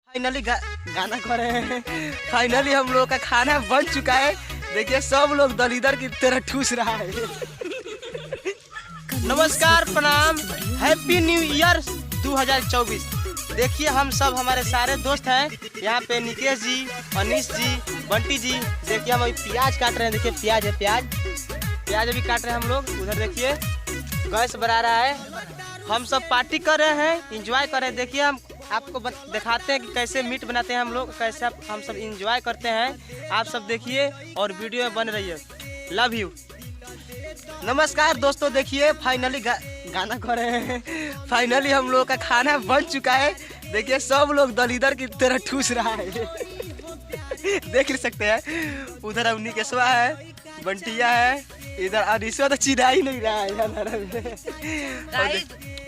Finally गाना कर रहे हैं। फाइनली हम लोग का खाना बन चुका है। देखिए सब लोग दलीदर की तरह ठूस रहा है। नमस्कार, प्रणाम, हैप्पी न्यू ईयर 2024। देखिए हम सब हमारे सारे दोस्त हैं यहाँ पे, निकेश जी, अनीश जी, बंटी जी। देखिए हम अभी प्याज काट रहे हैं। देखिए प्याज है, प्याज अभी काट रहे हैं हम लोग। उधर देखिए गैस बना रहा है। हम सब पार्टी कर रहे हैं, इंजॉय कर रहे हैं। देखिए हम आपको दिखाते हैं कि कैसे मीट बनाते हैं हम लोग, कैसे हम सब इंजॉय करते हैं। आप सब देखिए और वीडियो में बन रही है। Love you. नमस्कार दोस्तों, देखिए फाइनली गाना कर रहे हैं। फाइनली हम लोग का खाना बन चुका है। देखिए सब लोग दलीदर की तरह ठूस रहा है। देख सकते हैं। उधर अवनी केशवा है, बंटिया है, इधर अनिशा तो चिढ़ा ही नहीं रहा है।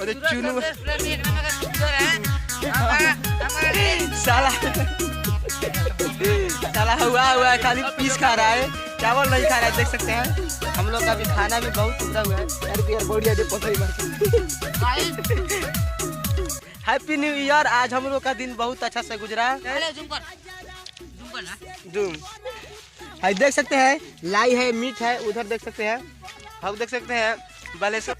और चुनू साला हुआ है, खाली पीस खा रहा है, चावल नहीं खा रहा है। देख सकते हैं हम लोग का भी खाना भी बहुत उतरा हुआ है। Happy new year. आज हम लोग का दिन बहुत अच्छा से गुजरा है। देख सकते हैं लाई है, मीट है, उधर देख सकते हैं, हम देख सकते हैं बालेश्वर।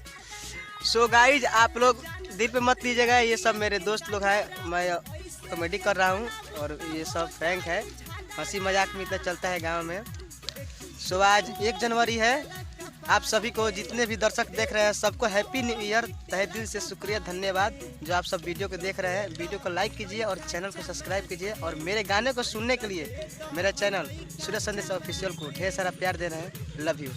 सो गाइज आप लोग दिल पे मत लीजिएगा, ये सब मेरे दोस्त लोग हैं। मैं कॉमेडी कर रहा हूँ और ये सब फ्रैंक है, हंसी मजाक में इतना चलता है गांव में। सो आज 1 जनवरी है। आप सभी को, जितने भी दर्शक देख रहे हैं, सबको हैप्पी न्यू ईयर। तहे दिल से शुक्रिया, धन्यवाद जो आप सब वीडियो को देख रहे हैं। वीडियो को लाइक कीजिए और चैनल को सब्सक्राइब कीजिए। और मेरे गाने को सुनने के लिए मेरा चैनल सूर्य संदेश ऑफिशियल को ढेर सारा प्यार दे रहे हैं। Love you.